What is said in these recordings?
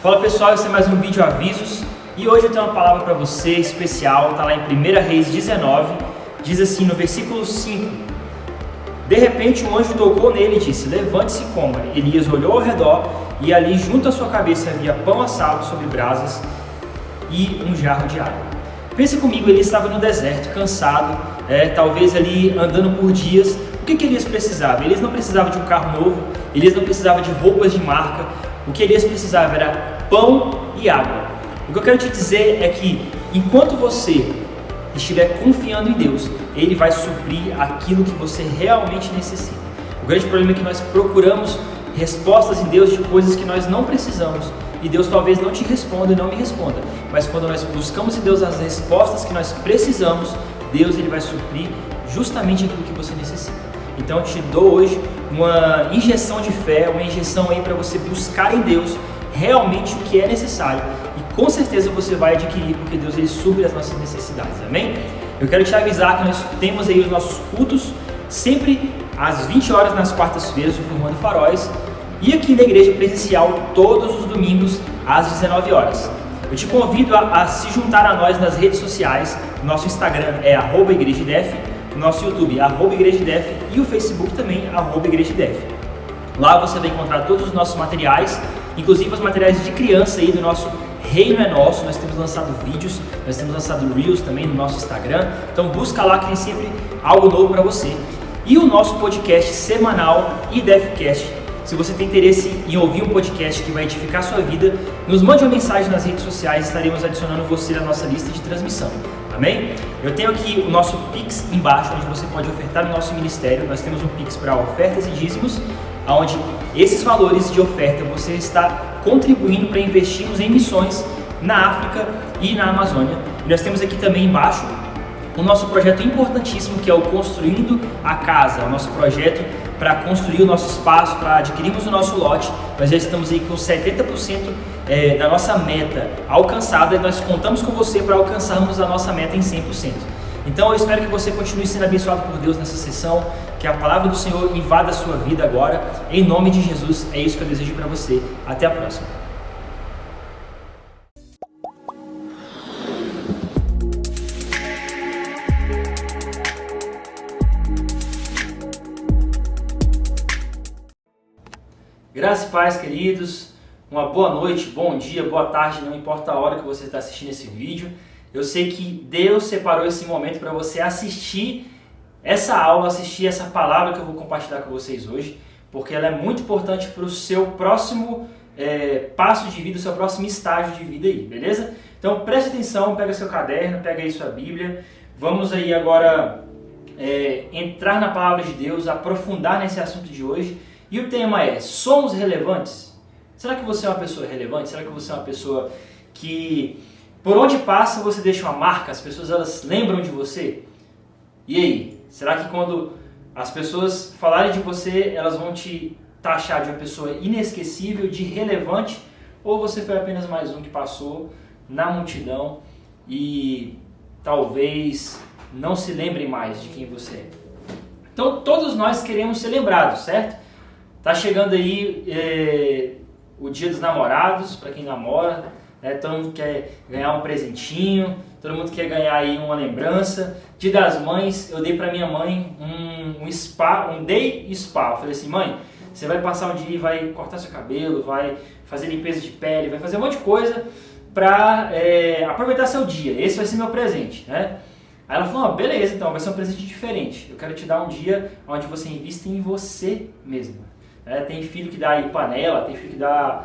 Fala pessoal, esse é mais um vídeo avisos e hoje eu tenho uma palavra para você especial, está lá em 1 Reis 19, diz assim no versículo 5: De repente um anjo tocou nele e disse: Levante-se e coma. Elias olhou ao redor e ali junto à sua cabeça havia pão assado sobre brasas e um jarro de água. Pense comigo, ele estava no deserto, cansado, talvez ali andando por dias. O que Elias precisava? Elias não precisava de um carro novo, Elias não precisava de roupas de marca. O que Elias precisava era pão e água. O que eu quero te dizer é que enquanto você estiver confiando em Deus, Ele vai suprir aquilo que você realmente necessita. O grande problema é que nós procuramos respostas em Deus de coisas que nós não precisamos. E Deus talvez não te responda e não me responda. Mas quando nós buscamos em Deus as respostas que nós precisamos, Deus ele vai suprir justamente aquilo que você necessita. Então eu te dou hoje uma injeção de fé, uma injeção aí para você buscar em Deus realmente o que é necessário. E com certeza você vai adquirir, porque Deus ele supre as nossas necessidades, amém? Eu quero te avisar que nós temos aí os nossos cultos sempre às 20 horas nas quartas-feiras, o Formando Faróis. E aqui na igreja presencial todos os domingos às 19 horas. Eu te convido a se juntar a nós nas redes sociais. Nosso Instagram é @igrejadef, o nosso YouTube é @igrejadef e o Facebook também @igrejadef. Lá você vai encontrar todos os nossos materiais, inclusive os materiais de criança aí do nosso Reino é Nosso. Nós temos lançado vídeos, nós temos lançado Reels também no nosso Instagram. Então busca lá que tem sempre algo novo para você. E o nosso podcast semanal IDEFcast. Se você tem interesse em ouvir um podcast que vai edificar a sua vida, nos mande uma mensagem nas redes sociais, estaremos adicionando você na nossa lista de transmissão, amém? Eu tenho aqui o nosso Pix embaixo, onde você pode ofertar no nosso ministério. Nós temos um Pix para ofertas e dízimos, onde esses valores de oferta você está contribuindo para investirmos em missões na África e na Amazônia. E nós temos aqui também embaixo o nosso projeto importantíssimo, que é o Construindo a Casa, o nosso projeto para construir o nosso espaço, para adquirirmos o nosso lote. Nós já estamos aí com 70% da nossa meta alcançada e nós contamos com você para alcançarmos a nossa meta em 100%. Então eu espero que você continue sendo abençoado por Deus nessa sessão, que a palavra do Senhor invada a sua vida agora, em nome de Jesus. É isso que eu desejo para você. Até a próxima. Graças e paz, queridos, uma boa noite, bom dia, boa tarde, não importa a hora que você está assistindo esse vídeo. Eu sei que Deus separou esse momento para você assistir essa aula, assistir essa palavra que eu vou compartilhar com vocês hoje, porque ela é muito importante para o seu próximo passo de vida, o seu próximo estágio de vida aí, beleza? Então preste atenção, pega seu caderno, pega aí sua Bíblia, vamos aí agora entrar na palavra de Deus, aprofundar nesse assunto de hoje. E o tema é: somos relevantes? Será que você é uma pessoa relevante? Será que você é uma pessoa que, por onde passa, você deixa uma marca? As pessoas elas lembram de você? E aí? Será que quando as pessoas falarem de você, elas vão te taxar de uma pessoa inesquecível, de relevante? Ou você foi apenas mais um que passou na multidão e talvez não se lembre mais de quem você é? Então todos nós queremos ser lembrados, certo? Tá chegando aí o Dia dos Namorados, para quem namora, né? Todo mundo quer ganhar um presentinho, todo mundo quer ganhar aí uma lembrança. Dia das Mães, eu dei para minha mãe um spa, um day spa. Eu falei assim: mãe, você vai passar um dia e vai cortar seu cabelo, vai fazer limpeza de pele, vai fazer um monte de coisa para aproveitar seu dia. Esse vai ser meu presente, né? Aí ela falou: beleza, então vai ser um presente diferente. Eu quero te dar um dia onde você investe em você mesmo. Tem filho que dá aí panela, tem filho que dá,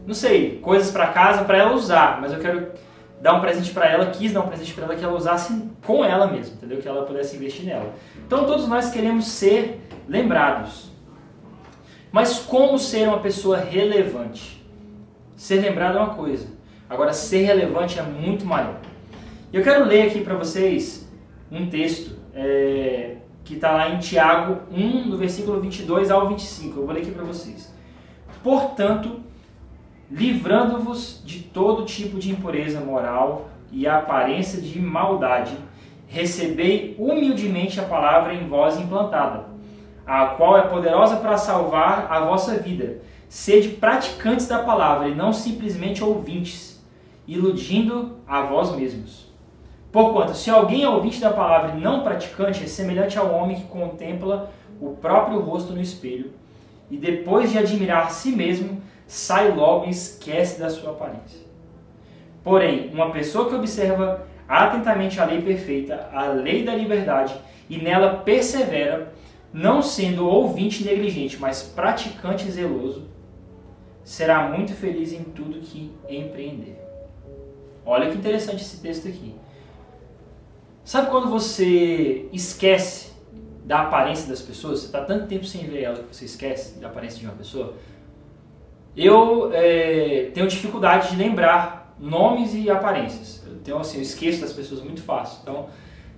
não sei, coisas para casa para ela usar, mas eu quero dar um presente para ela, quis dar um presente para ela que ela usasse com ela mesma, entendeu? Que ela pudesse investir nela. Então todos nós queremos ser lembrados. Mas como ser uma pessoa relevante? Ser lembrado é uma coisa, agora ser relevante é muito maior. Eu quero ler aqui para vocês um texto que está lá em Tiago 1, do versículo 22 ao 25. Eu vou ler aqui para vocês. Portanto, livrando-vos de todo tipo de impureza moral e aparência de maldade, recebei humildemente a palavra em vós implantada, a qual é poderosa para salvar a vossa vida. sede praticantes da palavra e não simplesmente ouvintes, iludindo a vós mesmos. Porquanto, se alguém é ouvinte da palavra e não praticante, é semelhante ao homem que contempla o próprio rosto no espelho e depois de admirar a si mesmo, sai logo e esquece da sua aparência. Porém, uma pessoa que observa atentamente a lei perfeita, a lei da liberdade, e nela persevera, não sendo ouvinte negligente, mas praticante zeloso, será muito feliz em tudo que empreender. Olha que interessante esse texto aqui. Sabe quando você esquece da aparência das pessoas? Você está tanto tempo sem ver ela que você esquece da aparência de uma pessoa? Eu tenho dificuldade de lembrar nomes e aparências. Eu esqueço das pessoas muito fácil. Então,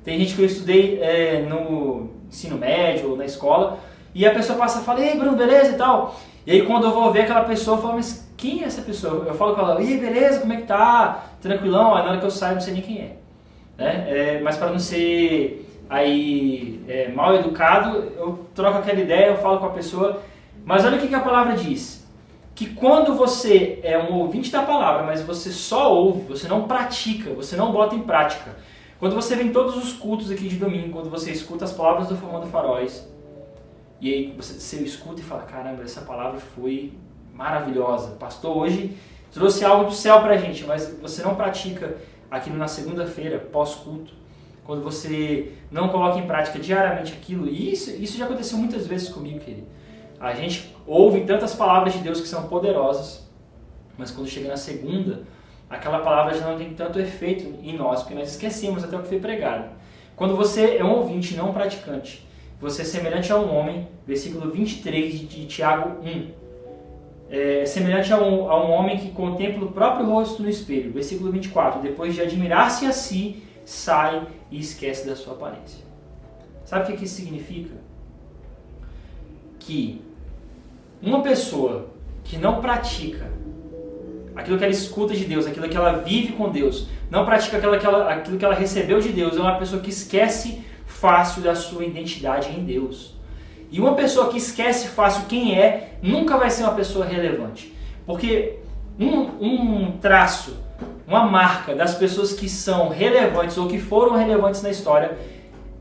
tem gente que eu estudei no ensino médio ou na escola e a pessoa passa e fala: "Ei, Bruno, beleza?" e tal. E aí quando eu vou ver aquela pessoa, eu falo: "Mas quem é essa pessoa?" Eu falo com ela: "Ei, beleza, como é que tá? Tranquilão?" Aí na hora que eu saio, eu não sei nem quem é. Mas para não ser mal educado, eu troco aquela ideia, eu falo com a pessoa. Mas olha o que a palavra diz. Que quando você é um ouvinte da palavra, mas você só ouve, você não pratica, você não bota em prática. Quando você vem em todos os cultos aqui de domingo, quando você escuta as palavras do Formando Faróis, e aí você escuta e fala: "Caramba, essa palavra foi maravilhosa. O pastor hoje trouxe algo do céu pra gente", mas você não pratica aquilo na segunda-feira, pós-culto. Quando você não coloca em prática diariamente aquilo, e isso já aconteceu muitas vezes comigo, querido. A gente ouve tantas palavras de Deus que são poderosas, mas quando chega na segunda, aquela palavra já não tem tanto efeito em nós, porque nós esquecemos até o que foi pregado. Quando você é um ouvinte, não um praticante, você é semelhante a um homem, versículo 23 de Tiago 1. Semelhante a um homem que contempla o próprio rosto no espelho, versículo 24. Depois de admirar-se a si, sai e esquece da sua aparência. Sabe o que isso significa? Que uma pessoa que não pratica aquilo que ela escuta de Deus, aquilo que ela vive com Deus, não pratica aquilo que ela recebeu de Deus, é uma pessoa que esquece fácil da sua identidade em Deus. E uma pessoa que esquece fácil quem é, nunca vai ser uma pessoa relevante. Porque um traço, uma marca das pessoas que são relevantes ou que foram relevantes na história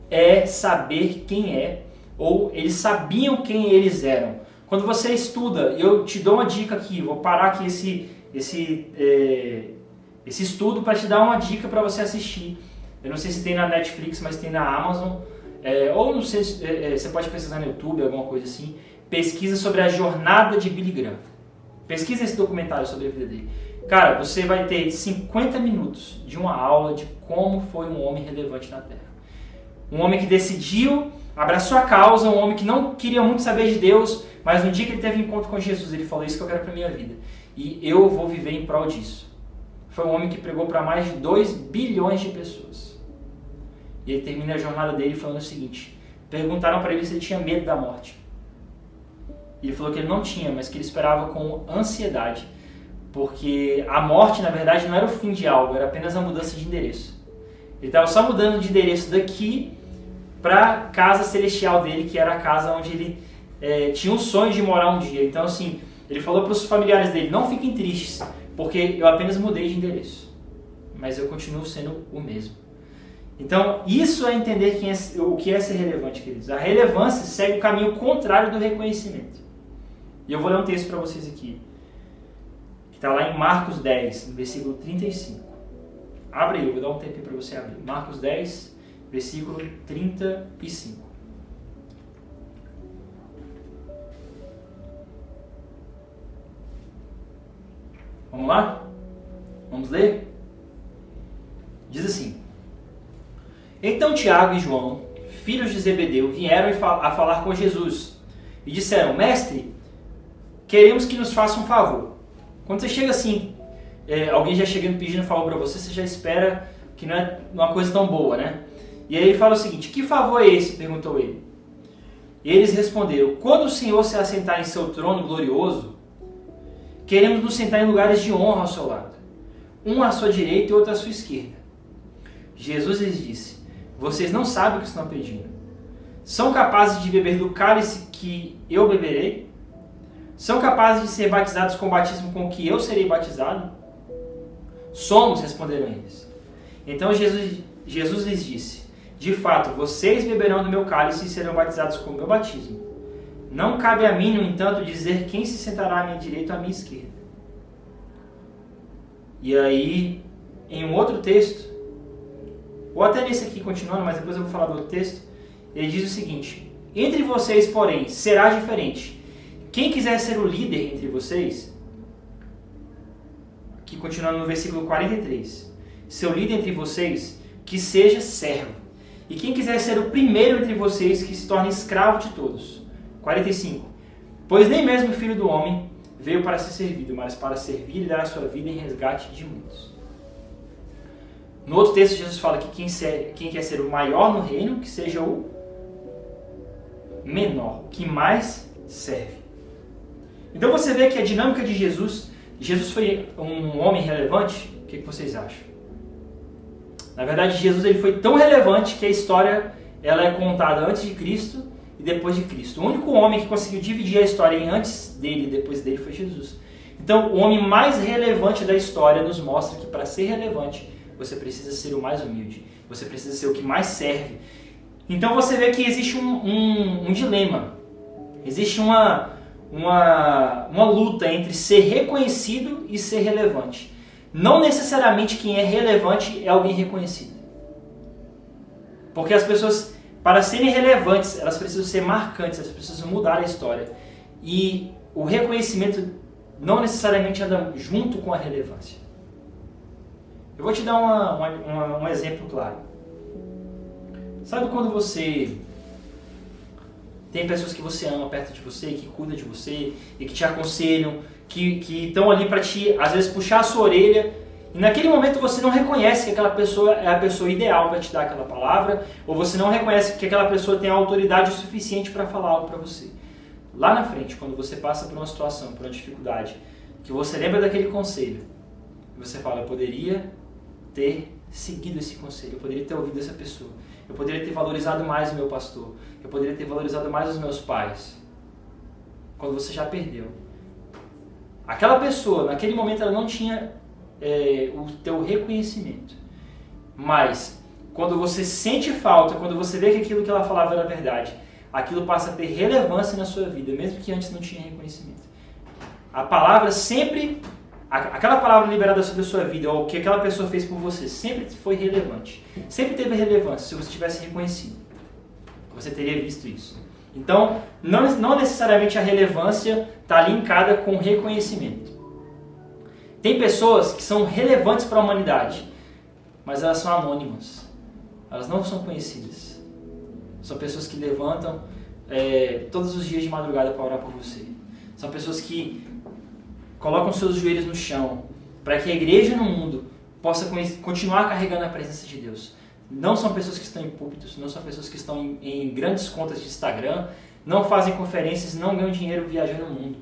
é saber quem é, ou eles sabiam quem eles eram. Quando você estuda, eu te dou uma dica aqui, vou parar aqui esse estudo para te dar uma dica para você assistir. Eu não sei se tem na Netflix, mas tem na Amazon, ou não sei, você pode pesquisar no YouTube, alguma coisa assim. Pesquisa sobre a jornada de Billy Graham. Pesquisa esse documentário sobre a vida dele. Cara, você vai ter 50 minutos de uma aula de como foi um homem relevante na Terra. Um homem que decidiu, abraçou a causa, um homem que não queria muito saber de Deus, mas no dia que ele teve um encontro com Jesus, ele falou: "Isso que eu quero para minha vida. E eu vou viver em prol disso." Foi um homem que pregou para mais de 2 bilhões de pessoas. E ele termina a jornada dele falando o seguinte: perguntaram para ele se ele tinha medo da morte. E ele falou que ele não tinha, mas que ele esperava com ansiedade. Porque a morte, na verdade, não era o fim de algo, era apenas a mudança de endereço. Ele estava só mudando de endereço daqui para a casa celestial dele, que era a casa onde ele tinha um sonho de morar um dia. Então, assim, ele falou para os familiares dele: "Não fiquem tristes, porque eu apenas mudei de endereço, mas eu continuo sendo o mesmo." Então, isso é entender o que é ser relevante, queridos. A relevância segue o caminho contrário do reconhecimento. E eu vou ler um texto para vocês aqui, que está lá em Marcos 10, no versículo 35. Abre aí, eu vou dar um tempinho para você abrir. Marcos 10, versículo 35. Vamos lá? Vamos ler? Diz assim: "Então Tiago e João, filhos de Zebedeu, vieram a falar com Jesus e disseram: 'Mestre, queremos que nos faça um favor.'" Quando você chega assim, alguém já chegando pedindo um favor para você, você já espera que não é uma coisa tão boa, né? E aí ele fala o seguinte: "Que favor é esse?" perguntou ele. E eles responderam: "Quando o Senhor se assentar em seu trono glorioso, queremos nos sentar em lugares de honra ao seu lado, um à sua direita e outro à sua esquerda." Jesus lhes disse: "Vocês não sabem o que estão pedindo. São capazes de beber do cálice que eu beberei? São capazes de ser batizados com o batismo com que eu serei batizado? Somos, responderam eles. Então Jesus lhes disse: de fato, vocês beberão do meu cálice e serão batizados com o meu batismo. Não cabe a mim, no entanto, dizer quem se sentará à minha direita ou à minha esquerda. E aí, em um outro texto, ou até nesse aqui continuando, mas depois eu vou falar do outro texto, ele diz o seguinte: entre vocês, porém, será diferente. Quem quiser ser o líder entre vocês, aqui continuando no versículo 43, seu líder entre vocês, que seja servo. E quem quiser ser o primeiro entre vocês, que se torne escravo de todos. 45. Pois nem mesmo o Filho do Homem veio para ser servido, mas para servir e dar a sua vida em resgate de muitos. No outro texto, Jesus fala que quem quer ser o maior no reino, que seja o menor, que mais serve. Então você vê que a dinâmica de Jesus foi um homem relevante? O que vocês acham? Na verdade, Jesus ele foi tão relevante que a história ela é contada antes de Cristo e depois de Cristo. O único homem que conseguiu dividir a história em antes dele e depois dele foi Jesus. Então, o homem mais relevante da história nos mostra que para ser relevante, você precisa ser o mais humilde. Você precisa ser o que mais serve. Então, você vê que existe um dilema. Existe uma luta entre ser reconhecido e ser relevante. Não necessariamente quem é relevante é alguém reconhecido. Porque as pessoas, para serem relevantes, elas precisam ser marcantes, elas precisam mudar a história. E o reconhecimento não necessariamente anda junto com a relevância. Eu vou te dar um exemplo claro. Sabe quando você tem pessoas que você ama perto de você, que cuidam de você e que te aconselham, que estão ali para te, às vezes, puxar a sua orelha, e naquele momento você não reconhece que aquela pessoa é a pessoa ideal para te dar aquela palavra, ou você não reconhece que aquela pessoa tem a autoridade suficiente para falar algo para você. Lá na frente, quando você passa por uma situação, por uma dificuldade, que você lembra daquele conselho, você fala: eu poderia ter seguido esse conselho, eu poderia ter ouvido essa pessoa, eu poderia ter valorizado mais o meu pastor, eu poderia ter valorizado mais os meus pais. Quando você já perdeu. Aquela pessoa, naquele momento, ela não tinha o teu reconhecimento. Mas, quando você sente falta, quando você vê que aquilo que ela falava era verdade, aquilo passa a ter relevância na sua vida, mesmo que antes não tinha reconhecimento. A palavra sempre, aquela palavra liberada sobre a sua vida, ou o que aquela pessoa fez por você, sempre foi relevante. Sempre teve relevância, se você tivesse reconhecido. Você teria visto isso. Então, não necessariamente a relevância está linkada com reconhecimento. Tem pessoas que são relevantes para a humanidade, mas elas são anônimas. Elas não são conhecidas. São pessoas que levantam todos os dias de madrugada para orar por você. São pessoas que colocam seus joelhos no chão para que a igreja no mundo possa continuar carregando a presença de Deus. Não são pessoas que estão em púlpitos, não são pessoas que estão em grandes contas de Instagram, não fazem conferências, não ganham dinheiro viajando no mundo,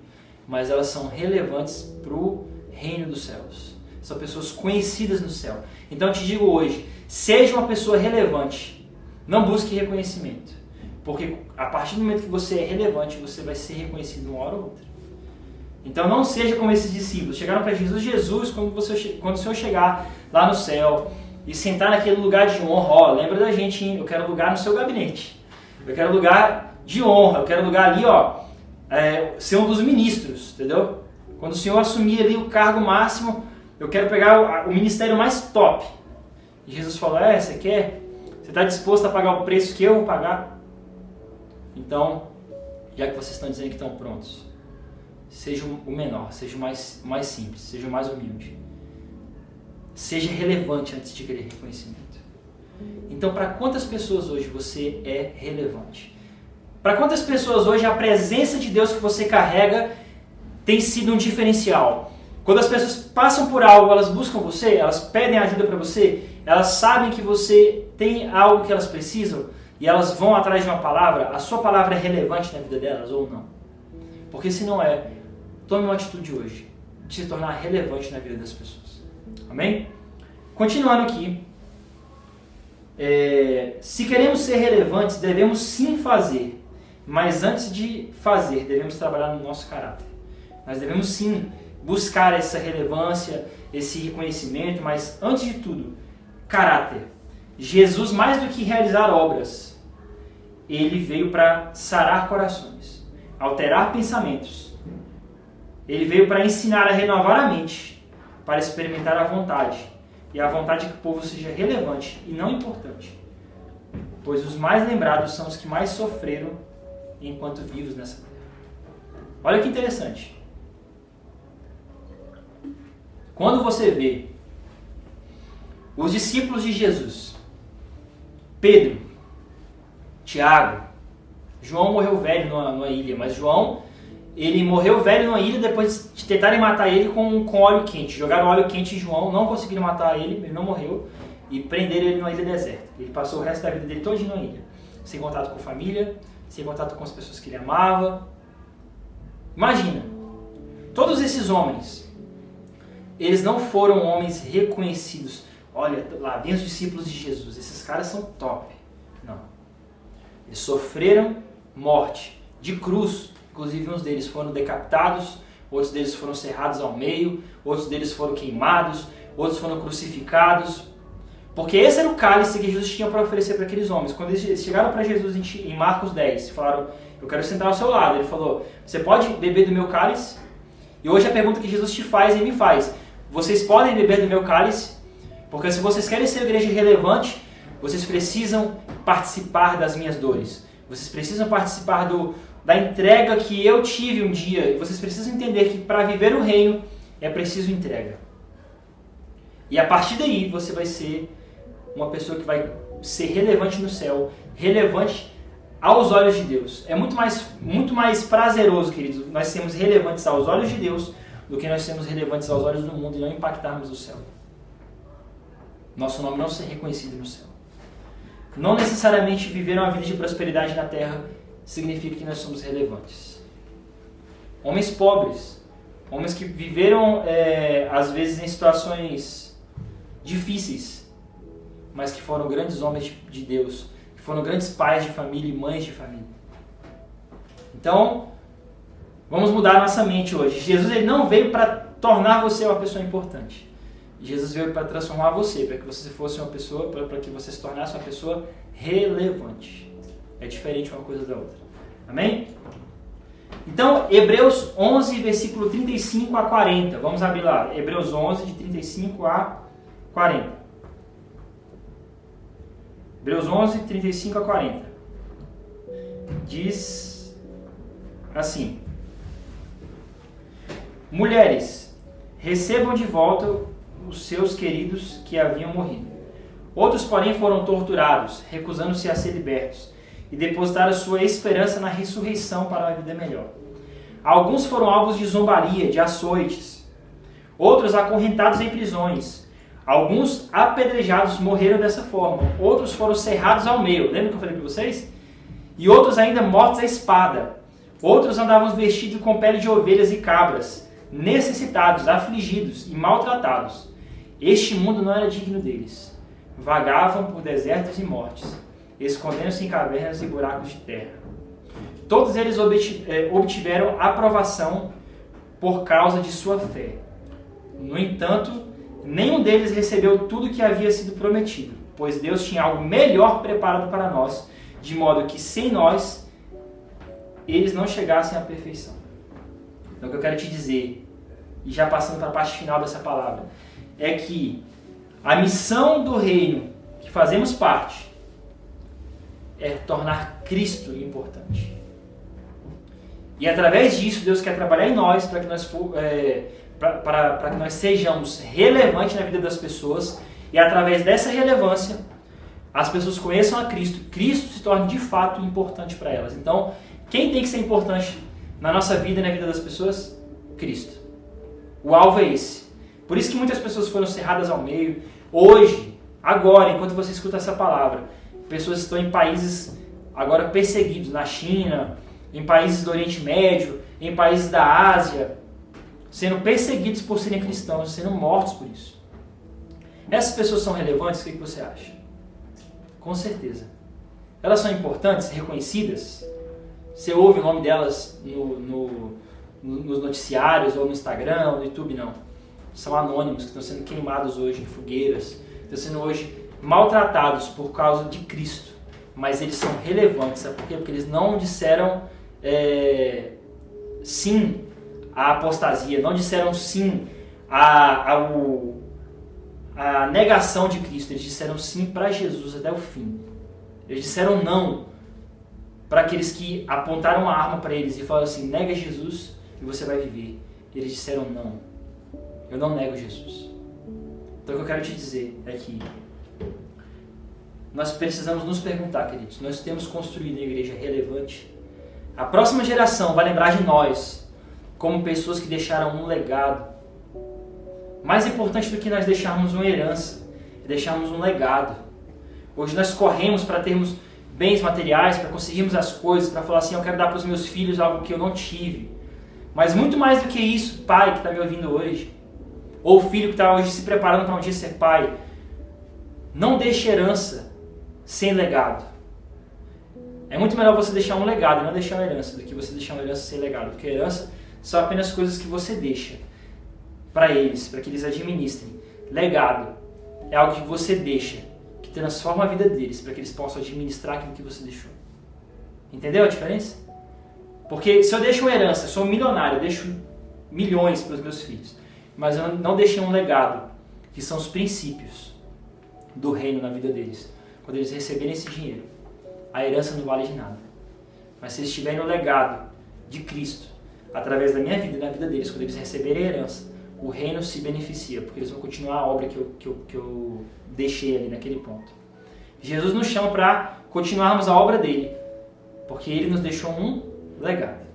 mas elas são relevantes para o reino dos céus. São pessoas conhecidas no céu. Então eu te digo hoje, seja uma pessoa relevante, não busque reconhecimento, porque a partir do momento que você é relevante, você vai ser reconhecido uma hora ou outra. Então não seja como esses discípulos, chegaram para Jesus, quando o Senhor chegar lá no céu, e sentar naquele lugar de honra, lembra da gente, hein? Eu quero lugar no seu gabinete, eu quero lugar de honra, eu quero lugar ali, ser um dos ministros, entendeu? Quando o Senhor assumir ali o cargo máximo, eu quero pegar o ministério mais top. E Jesus falou: você quer? Você está disposto a pagar o preço que eu vou pagar? Então, já que vocês estão dizendo que estão prontos, seja o menor, seja o mais simples, seja o mais humilde. Seja relevante antes de querer reconhecimento. Então, para quantas pessoas hoje você é relevante? Para quantas pessoas hoje a presença de Deus que você carrega tem sido um diferencial? Quando as pessoas passam por algo, elas buscam você, elas pedem ajuda para você, elas sabem que você tem algo que elas precisam e elas vão atrás de uma palavra, a sua palavra é relevante na vida delas ou não? Porque se não é, tome uma atitude hoje de se tornar relevante na vida das pessoas. Amém? Continuando aqui, se queremos ser relevantes, devemos sim fazer, mas antes de fazer, devemos trabalhar no nosso caráter. Nós devemos sim buscar essa relevância, esse reconhecimento, mas antes de tudo, caráter. Jesus, mais do que realizar obras, ele veio para sarar corações, alterar pensamentos. Ele veio para ensinar a renovar a mente, para experimentar a vontade. E a vontade é que o povo seja relevante e não importante. Pois os mais lembrados são os que mais sofreram enquanto vivos nessa terra. Olha que interessante. Quando você vê os discípulos de Jesus, Pedro, Tiago, João morreu velho numa ilha, mas João, ele morreu velho numa ilha depois de tentarem matar ele com óleo quente. Jogaram óleo quente em João, não conseguiram matar ele não morreu, e prenderam ele numa ilha deserta. Ele passou o resto da vida dele todo numa ilha, sem contato com a família, sem contato com as pessoas que ele amava. Imagina, todos esses homens, eles não foram homens reconhecidos. Olha, lá vem os discípulos de Jesus, esses caras são top. Não. Eles sofreram morte de cruz. Inclusive, uns deles foram decapitados, outros deles foram serrados ao meio, outros deles foram queimados, outros foram crucificados. Porque esse era o cálice que Jesus tinha para oferecer para aqueles homens. Quando eles chegaram para Jesus em Marcos 10, falaram, eu quero sentar ao seu lado. Ele falou, você pode beber do meu cálice? E hoje a pergunta que Jesus te faz e me faz, vocês podem beber do meu cálice? Porque se vocês querem ser igreja relevante, vocês precisam participar das minhas dores. Vocês precisam participar da entrega que eu tive um dia. E vocês precisam entender que para viver o reino é preciso entrega. E a partir daí você vai ser uma pessoa que vai ser relevante no céu, relevante aos olhos de Deus. É muito mais prazeroso, queridos, nós sermos relevantes aos olhos de Deus do que nós sermos relevantes aos olhos do mundo e não impactarmos o céu. Nosso nome não ser reconhecido no céu. Não necessariamente viver uma vida de prosperidade na terra significa que nós somos relevantes. Homens pobres, homens que viveram às vezes em situações difíceis, mas que foram grandes homens de Deus, que foram grandes pais de família e mães de família. Então, vamos mudar a nossa mente hoje. Jesus ele não veio para tornar você uma pessoa importante. Jesus veio para transformar você, para que você fosse uma pessoa, para que você se tornasse uma pessoa relevante. É diferente uma coisa da outra. Amém? Então, Hebreus 11, versículo 35 a 40. Vamos abrir lá. Hebreus 11, de 35 a 40. Hebreus 11, 35 a 40. Diz assim: mulheres, recebam de volta os seus queridos que haviam morrido. Outros, porém, foram torturados, recusando-se a ser libertos, e depositaram sua esperança na ressurreição para uma vida melhor. Alguns foram alvos de zombaria, de açoites. Outros acorrentados em prisões. Alguns apedrejados morreram dessa forma. Outros foram cerrados ao meio. Lembra que eu falei para vocês? E outros ainda mortos à espada. Outros andavam vestidos com pele de ovelhas e cabras, necessitados, afligidos e maltratados. Este mundo não era digno deles. Vagavam por desertos e mortes, escondendo-se em cavernas e buracos de terra. Todos eles obtiveram aprovação por causa de sua fé. No entanto, nenhum deles recebeu tudo o que havia sido prometido, pois Deus tinha algo melhor preparado para nós, de modo que sem nós, eles não chegassem à perfeição. Então o que eu quero te dizer, e já passando para a parte final dessa palavra, é que a missão do reino que fazemos parte é tornar Cristo importante. E através disso, Deus quer trabalhar em nós para que nós sejamos relevantes na vida das pessoas e através dessa relevância as pessoas conheçam a Cristo, Cristo se torne de fato importante para elas. Então, quem tem que ser importante na nossa vida e na vida das pessoas? Cristo. O alvo é esse. Por isso que muitas pessoas foram cerradas ao meio. Hoje, agora, enquanto você escuta essa palavra, pessoas estão em países agora perseguidos, na China, em países do Oriente Médio, em países da Ásia, sendo perseguidos por serem cristãos, sendo mortos por isso. Essas pessoas são relevantes? O que você acha? Com certeza. Elas são importantes, reconhecidas? Você ouve o nome delas nos noticiários, ou no Instagram, ou no YouTube, não. São anônimos, que estão sendo queimados hoje em fogueiras, estão sendo hoje maltratados por causa de Cristo. Mas eles são relevantes, sabe por quê? Porque eles não disseram sim à apostasia, não disseram sim à negação de Cristo, eles disseram sim para Jesus até o fim. Eles disseram não para aqueles que apontaram a arma para eles e falaram assim, nega Jesus e você vai viver. Eles disseram não, eu não nego Jesus. Então o que eu quero te dizer é que nós precisamos nos perguntar, queridos, nós temos construído uma igreja relevante? A próxima geração vai lembrar de nós como pessoas que deixaram um legado. Mais importante do que nós deixarmos uma herança, é deixarmos um legado. Hoje nós corremos para termos bens materiais, para conseguirmos as coisas, para falar assim, eu quero dar para os meus filhos algo que eu não tive. Mas muito mais do que isso, pai que está me ouvindo hoje, ou filho que está hoje se preparando para um dia ser pai, não deixe herança sem legado. É muito melhor você deixar um legado e não deixar uma herança do que você deixar uma herança sem legado, porque herança são apenas coisas que você deixa para eles, para que eles administrem. Legado é algo que você deixa, que transforma a vida deles, para que eles possam administrar aquilo que você deixou. Entendeu a diferença? Porque se eu deixo uma herança, eu sou um milionário, eu deixo milhões para os meus filhos, mas eu não deixei um legado, que são os princípios do reino na vida deles. Quando eles receberem esse dinheiro, a herança não vale de nada. Mas se eles tiverem o legado de Cristo, através da minha vida e da vida deles, quando eles receberem a herança, o reino se beneficia, porque eles vão continuar a obra que eu deixei ali naquele ponto. Jesus nos chama para continuarmos a obra dele, porque ele nos deixou um legado.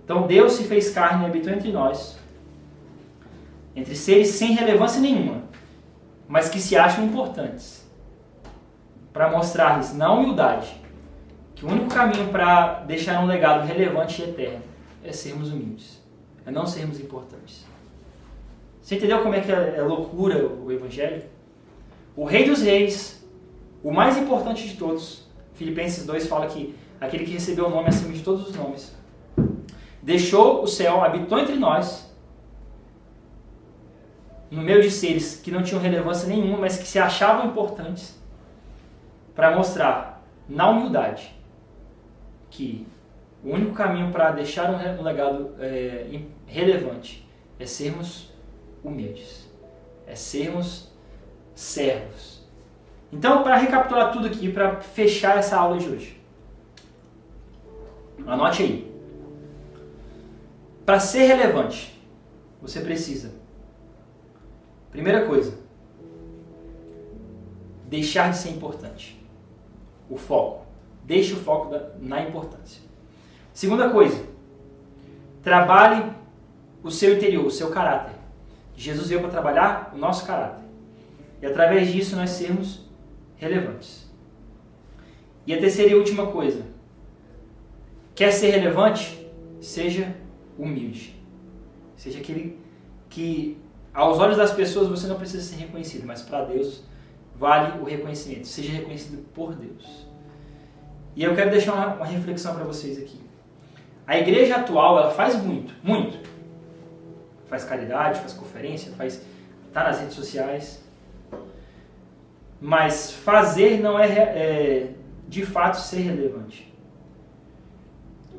Então Deus se fez carne e habitou entre nós, entre seres sem relevância nenhuma, mas que se acham importantes, para mostrar-lhes na humildade que o único caminho para deixar um legado relevante e eterno é sermos humildes, é não sermos importantes. Você entendeu como é que é loucura o Evangelho? O Rei dos Reis, o mais importante de todos, Filipenses 2 fala que aquele que recebeu o nome acima de todos os nomes, deixou o céu, habitou entre nós, no meio de seres que não tinham relevância nenhuma, mas que se achavam importantes, para mostrar, na humildade, que o único caminho para deixar um legado relevante é sermos humildes, é sermos servos. Então, para recapitular tudo aqui, para fechar essa aula de hoje, anote aí. Para ser relevante, você precisa, primeira coisa, deixar de ser importante. O foco. Deixe o foco na importância. Segunda coisa, trabalhe o seu interior, o seu caráter. Jesus veio para trabalhar o nosso caráter. E através disso nós sermos relevantes. E a terceira e última coisa, quer ser relevante? Seja humilde. Seja aquele que, aos olhos das pessoas, você não precisa ser reconhecido, mas para Deus vale o reconhecimento. Seja reconhecido por Deus. E eu quero deixar uma reflexão para vocês aqui. A igreja atual, ela faz muito. Faz caridade, faz conferência, tá nas redes sociais. Mas fazer não é de fato ser relevante.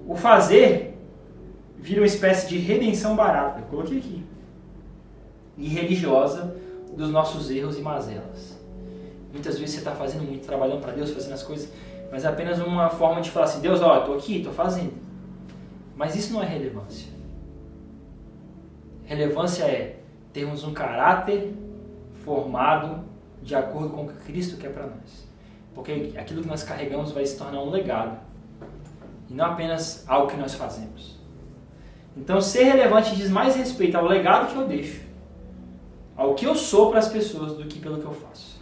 O fazer vira uma espécie de redenção barata, eu coloquei aqui, e religiosa dos nossos erros e mazelas. Muitas vezes você está fazendo muito, trabalhando para Deus, fazendo as coisas, mas é apenas uma forma de falar assim, Deus, ó, eu estou aqui, estou fazendo. Mas isso não é relevância. Relevância é termos um caráter formado de acordo com o que Cristo quer para nós. Porque aquilo que nós carregamos vai se tornar um legado. E não apenas algo que nós fazemos. Então, ser relevante diz mais respeito ao legado que eu deixo, ao que eu sou para as pessoas, do que pelo que eu faço.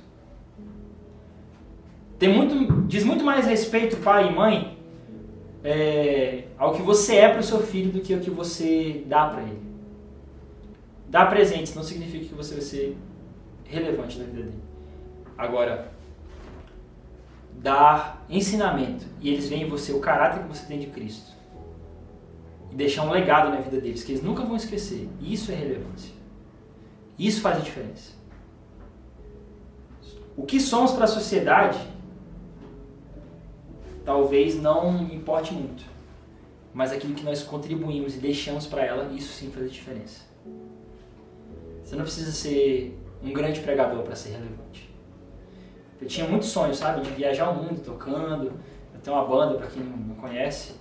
Diz muito mais respeito, pai e mãe, ao que você é para o seu filho do que ao que você dá para ele. Dar presentes não significa que você vai ser relevante na vida dele. Agora, dar ensinamento e eles veem em você o caráter que você tem de Cristo. e deixar um legado na vida deles, que eles nunca vão esquecer. Isso é relevância. Isso faz a diferença. O que somos para a sociedade, talvez não importe muito, mas aquilo que nós contribuímos e deixamos para ela, isso sim faz a diferença. Você não precisa ser um grande pregador para ser relevante. Eu tinha muitos sonhos, sabe, de viajar o mundo tocando. Eu tenho uma banda, para quem não conhece,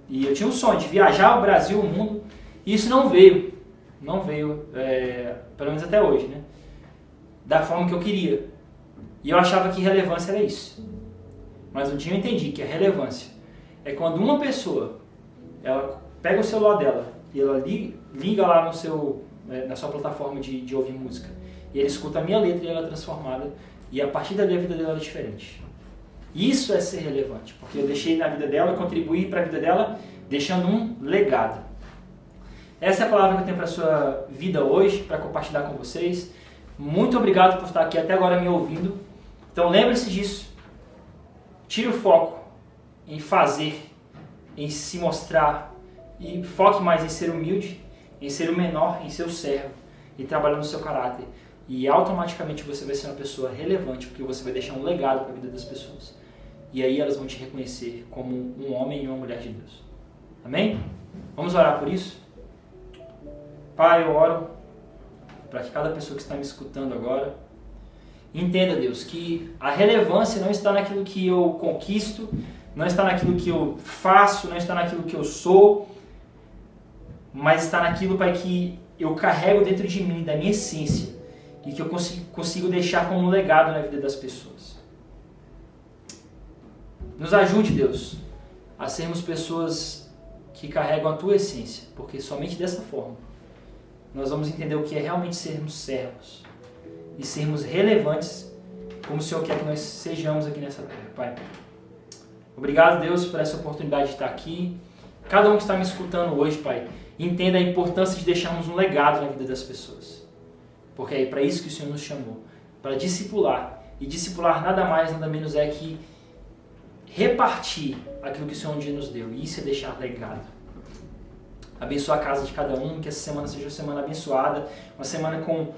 e eu tinha um sonho de viajar o Brasil, o mundo, e isso não veio, pelo menos até hoje, né? Da forma que eu queria. E eu achava que relevância era isso. Mas um dia eu entendi que a relevância é quando uma pessoa, ela pega o celular dela e ela liga lá na sua plataforma de ouvir música, e ele escuta a minha letra e ela é transformada, e a partir dali a vida dela é diferente. Isso é ser relevante, porque eu deixei na vida dela, contribuí para a vida dela, deixando um legado. Essa é a palavra que eu tenho para a sua vida hoje, para compartilhar com vocês. Muito obrigado por estar aqui até agora me ouvindo. Então lembre-se disso. Tire o foco em fazer, em se mostrar, e foque mais em ser humilde, em ser o menor, em ser o servo, e trabalhar no seu caráter. E automaticamente você vai ser uma pessoa relevante, porque você vai deixar um legado para a vida das pessoas. E aí elas vão te reconhecer como um homem e uma mulher de Deus. Amém? Vamos orar por isso? Pai, eu oro para que cada pessoa que está me escutando agora entenda, Deus, que a relevância não está naquilo que eu conquisto, não está naquilo que eu faço, não está naquilo que eu sou, mas está naquilo, Pai, que eu carrego dentro de mim, da minha essência, e que eu consigo deixar como um legado na vida das pessoas. Nos ajude, Deus, a sermos pessoas que carregam a Tua essência, porque somente dessa forma nós vamos entender o que é realmente sermos servos e sermos relevantes como o Senhor quer que nós sejamos aqui nessa terra, Pai. Obrigado, Deus, por essa oportunidade de estar aqui. Cada um que está me escutando hoje, Pai, entenda a importância de deixarmos um legado na vida das pessoas. Porque é para isso que o Senhor nos chamou, para discipular. E discipular nada mais, nada menos é que repartir aquilo que o Senhor um dia nos deu. E isso é deixar legado. Abençoa a casa de cada um, que essa semana seja uma semana abençoada, uma semana com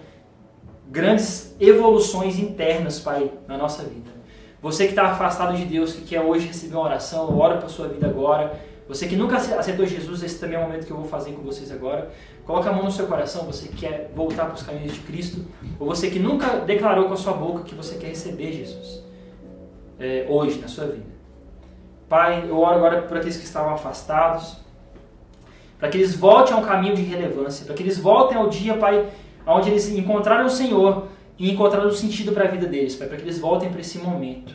grandes evoluções internas, Pai, na nossa vida. Você que está afastado de Deus, que quer hoje receber uma oração, eu oro para a sua vida agora. Você que nunca aceitou Jesus, esse também é o momento que eu vou fazer com vocês agora. Coloca a mão no seu coração, você que quer voltar para os caminhos de Cristo, ou você que nunca declarou com a sua boca que você quer receber Jesus hoje na sua vida. Pai, eu oro agora por aqueles que estavam afastados, para que eles voltem ao caminho de relevância, para que eles voltem ao dia, Pai, onde eles encontraram o Senhor e encontraram o sentido para a vida deles, Pai, para que eles voltem para esse momento.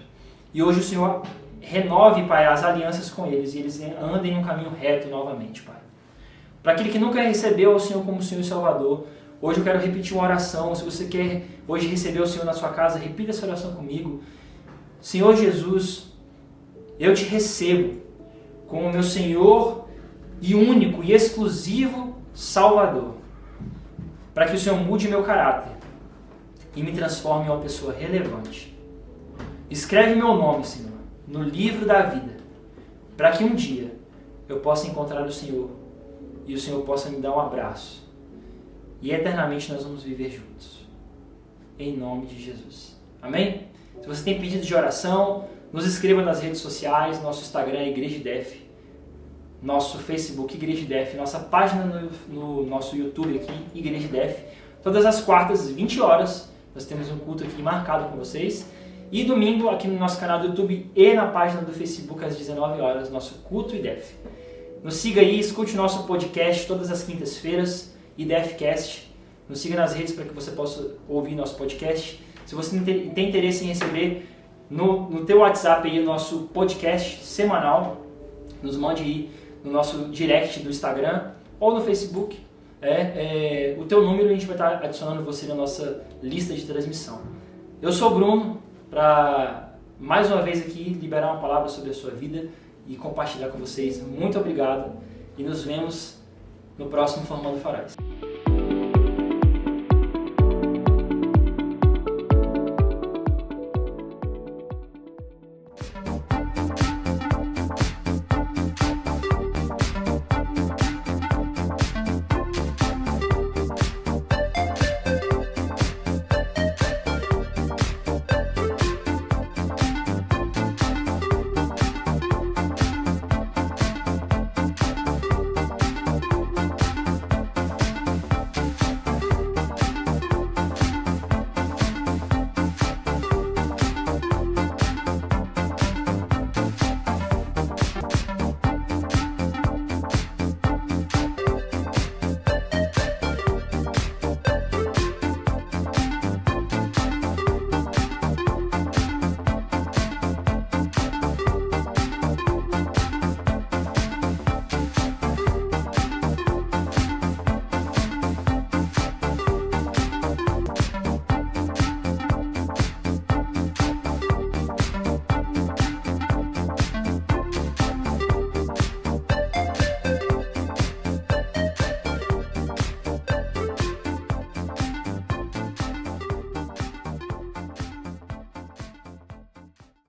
E hoje o Senhor renove, Pai, as alianças com eles e eles andem no caminho reto novamente, Pai. Para aquele que nunca recebeu o Senhor como Senhor e Salvador, hoje eu quero repetir uma oração. Se você quer hoje receber o Senhor na sua casa, repita essa oração comigo. Senhor Jesus, eu te recebo como meu Senhor e único e exclusivo Salvador, para que o Senhor mude meu caráter e me transforme em uma pessoa relevante. Escreve meu nome, Senhor, no livro da vida, para que um dia eu possa encontrar o Senhor e o Senhor possa me dar um abraço e eternamente nós vamos viver juntos. Em nome de Jesus. Amém? Se você tem pedido de oração, nos escreva nas redes sociais. Nosso Instagram é Igreja IDEF, nosso Facebook Igreja IDEF, nossa página no nosso YouTube aqui, Igreja IDEF. Todas as quartas, às 20 horas, nós temos um culto aqui marcado com vocês. E domingo, aqui no nosso canal do YouTube e na página do Facebook, às 19 horas, nosso culto IDEF. Nos siga aí, escute nosso podcast todas as quintas-feiras, IDEFcast. Nos siga nas redes para que você possa ouvir nosso podcast. Se você tem interesse em receber no teu WhatsApp aí o nosso podcast semanal, nos mande aí no nosso direct do Instagram ou no Facebook. O teu número, a gente vai estar adicionando você na nossa lista de transmissão. Eu sou o Bruno, para mais uma vez aqui liberar uma palavra sobre a sua vida e compartilhar com vocês. Muito obrigado e nos vemos no próximo Formando Faróis.